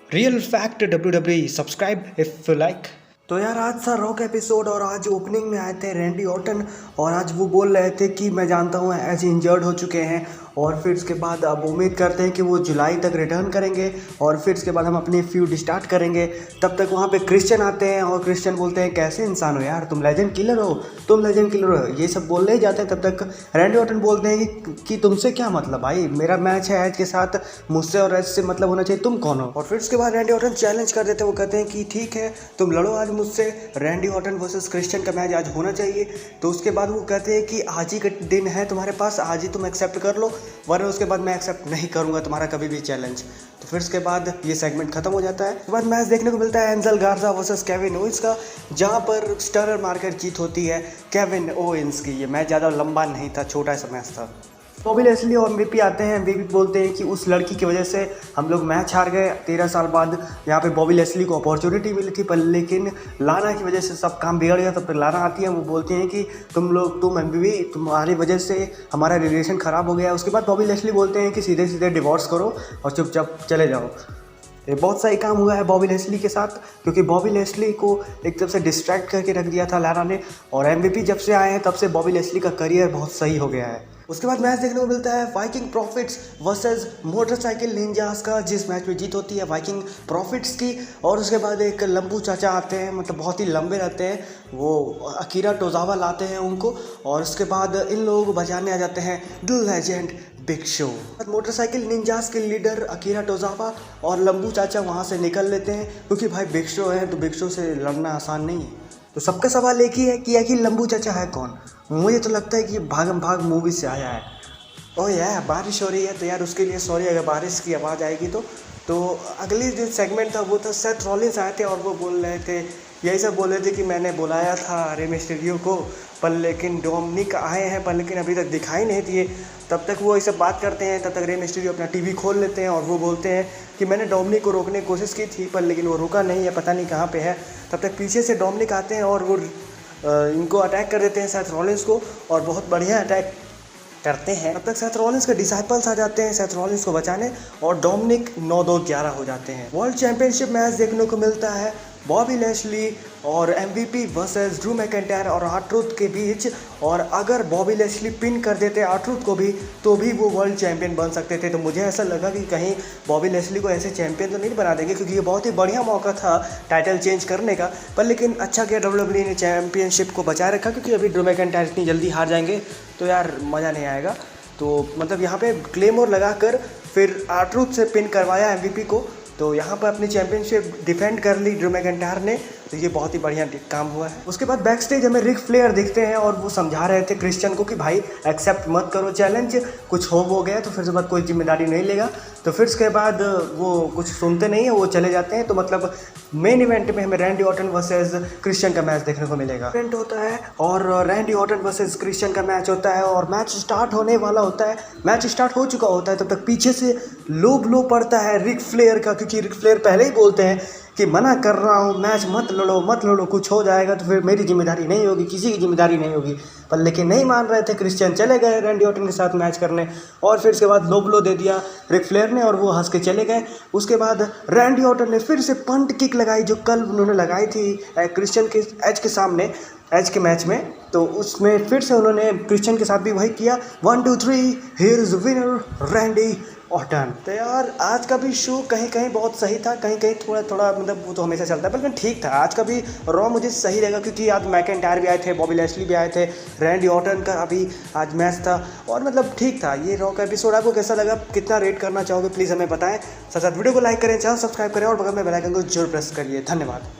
Real fact WWE. Subscribe if you like. तो यार आज सा रॉक एपिसोड और आज ओपनिंग में आए थे रैंडी ऑर्टन और आज वो बोल रहे थे कि मैं जानता हूँ एज इंजर्ड हो चुके हैं और फिर उसके बाद अब उम्मीद करते हैं कि वो जुलाई तक रिटर्न करेंगे और फिर उसके बाद हम अपनी फ्यूड स्टार्ट करेंगे। तब तक वहाँ पे क्रिश्चियन आते हैं और क्रिश्चियन बोलते हैं कैसे इंसान हो यार, तुम लेजेंड किलर हो, तुम लेजेंड किलर हो, ये सब बोलने ही जाते हैं। तब तक रैंडी ऑर्टन बोलते हैं कि तुमसे क्या मतलब भाई, मेरा मैच है एज के साथ, मुझसे और एज से मतलब होना चाहिए, तुम कौन हो। और फिर उसके बाद रैंडी ऑर्टन चैलेंज कर देते हैं, वो कहते हैं कि ठीक है तुम लड़ो आज मुझसे, रैंडी ऑर्टन वर्सेस क्रिश्चियन का मैच आज होना चाहिए। तो उसके बाद वो कहते हैं कि आज ही का दिन है तुम्हारे पास, आज ही तुम एक्सेप्ट कर लो, वरना उसके बाद मैं एक्सेप्ट नहीं करूंगा तुम्हारा कभी भी चैलेंज। तो फिर उसके बाद ये सेगमेंट खत्म हो जाता है। उसके बाद मैच देखने को मिलता है एंजल गार्जा वर्सेस केविन ओवेंस का, जहां पर स्टरर मारकर जीत होती है केविन ओवेंस की। ये मैच ज़्यादा लंबा नहीं था, छोटा सा मैच था। बॉबी लेस्ली और एमवीपी आते हैं, एमवीपी बोलते हैं कि उस लड़की की वजह से हम लोग मैच हार गए। 13 साल बाद यहाँ पे बॉबी लेस्ली को अपॉर्चुनिटी मिली थी, पर लेकिन लाना की वजह से सब काम बिगड़ गया। तब तक लाना आती है, वो बोलती हैं कि तुम एमवीपी, तुम्हारी वजह से हमारा रिलेशन ख़राब हो गया। उसके बाद बॉबी लेस्ली बोलते हैं कि सीधे सीधे डिवोर्स करो और चुपचाप चले जाओ। ये बहुत सही काम हुआ है बॉबी लेस्ली के साथ, क्योंकि बॉबी लेस्ली को एक तरफ से डिस्ट्रैक्ट करके रख दिया था लारा ने, और एमवीपी जब से आए हैं तब से बॉबी लेस्ली का करियर बहुत सही हो गया है। उसके बाद मैच देखने को मिलता है Viking profits versus motorcycle ninjas का, जिस मैच में जीत होती है वाइकिंग प्रॉफिट्स की। और उसके बाद एक लंबू चाचा आते हैं, मतलब बहुत ही लंबे रहते हैं, वो अकीरा टोजावा लाते हैं उनको, और उसके बाद इन लोगों को बचाने आ जाते हैं the legend big show. Motorcycle ninjas के लीडर अकीरा टोजावा और लंबू चाचा वहाँ से निकल लेते हैं, क्योंकि भाई बिग शो है तो बिग शो से लड़ना आसान नहीं है। तो सबका सवाल एक ही है कि आखिर लंबू चाचा है कौन। मुझे तो लगता है कि भागम भाग मूवी से आया है। ओह यार बारिश हो रही है, तो यार उसके लिए सॉरी अगर बारिश की आवाज़ आएगी तो अगली जो सेगमेंट था वो था सेथ रॉलिंस आए थे और वो बोल रहे थे, यही सब बोल रहे थे कि मैंने बुलाया था रे मिस्टीरियो को, पर लेकिन डोमिनिक आए हैं पर लेकिन अभी तक दिखाई नहीं दिए। तब तक वो ये सब बात करते हैं, तब तक रे मिस्टीरियो अपना टीवी खोल लेते हैं और वो बोलते हैं कि मैंने डोमिनिक को रोकने की कोशिश की थी पर लेकिन वो रुका नहीं है, पता नहीं कहाँ पे है। तब तक पीछे से डोमिनिक आते हैं और वो इनको अटैक कर देते हैं सेथ रॉलिंस को, और बहुत बढ़िया अटैक करते हैं। तब तक सेथ रॉलिंस के डिसाइपल्स आ जाते हैं सेथ रॉलिंस को बचाने, और डोमिनिक 9-2-11 हो जाते हैं। वर्ल्ड चैंपियनशिप मैच देखने को मिलता है बॉबी लेस्ली और एमवीपी वर्सेस ड्रू मैकिंटायर और आर-ट्रूथ के बीच, और अगर बॉबी लेस्ली पिन कर देते आर-ट्रूथ को भी तो भी वो वर्ल्ड चैंपियन बन सकते थे। तो मुझे ऐसा लगा कि कहीं बॉबी लेस्ली को ऐसे चैंपियन तो नहीं बना देंगे, क्योंकि ये बहुत ही बढ़िया मौका था टाइटल चेंज करने का। पर लेकिन अच्छा किया डब्ल्यूडब्ल्यूई ने चैंपियनशिप को बचाए रखा, क्योंकि अभी ड्रू मैकिंटायर इतनी जल्दी हार जाएंगे तो यार मज़ा नहीं आएगा। तो मतलब यहाँ पे क्लेमोर लगाकर फिर आर-ट्रूथ से पिन करवाया एमवीपी को, तो यहाँ पर अपनी चैंपियनशिप डिफेंड कर ली ड्रू मैकिंटायर ने। तो ये बहुत ही बढ़िया काम हुआ है। उसके बाद बैक स्टेज हमें रिक फ्लेयर दिखते हैं और वो समझा रहे थे क्रिश्चियन को कि भाई एक्सेप्ट मत करो चैलेंज, कुछ हो गया तो फिर उसके बाद कोई जिम्मेदारी नहीं लेगा। तो फिर उसके बाद वो कुछ सुनते नहीं है, वो चले जाते हैं। तो मतलब मेन इवेंट में हमें रैंडी ऑर्टन वर्सेस क्रिश्चियन का मैच देखने को मिलेगा। इवेंट होता है और रैंडी ऑर्टन वर्सेस क्रिश्चियन का मैच होता है और मैच स्टार्ट होने वाला होता है, मैच स्टार्ट हो चुका होता है। तब तक पीछे से लो ब्लो पड़ता है रिक फ्लेयर का, क्योंकि रिक फ्लेयर पहले ही बोलते हैं कि मना कर रहा हूँ, मैच मत लड़ो, कुछ हो जाएगा तो फिर मेरी जिम्मेदारी नहीं होगी, किसी की जिम्मेदारी नहीं होगी। पर लेकिन नहीं मान रहे थे क्रिश्चियन, चले गए रैंडी ऑर्टन के साथ मैच करने, और फिर उसके बाद लो ब्लो दे दिया रिक फ्लेयर ने और वो हंस के चले गए। उसके बाद रैंडी ऑर्टन ने फिर से पंट किक लगाई, जो कल उन्होंने लगाई थी क्रिश्चियन के एज के सामने, एज के मैच में। तो उसमें फिर से उन्होंने क्रिश्चियन के साथ भी वही किया। 1 2 3 here is winner Randy Orton. तो यार आज का भी शो कहीं कहीं बहुत सही था, कहीं कहीं थोड़ा थोड़ा मतलब वो तो हमेशा चलता है, पर लेकिन ठीक था। आज का भी रॉ मुझे सही लगा, क्योंकि आज मैकिंटायर भी आए थे, बॉबी लेस्ली भी आए थे, रैंडी ऑर्टन का अभी आज मैच था, और मतलब ठीक था। ये रॉ का एपिसोड आपको कैसा लगा, कितना रेट करना चाहोगे प्लीज़ हमें बताएं। साथ साथ वीडियो को लाइक करें, चैनल सब्सक्राइब करें और बगल में बेल आइकन को जरूर प्रेस करिए। धन्यवाद।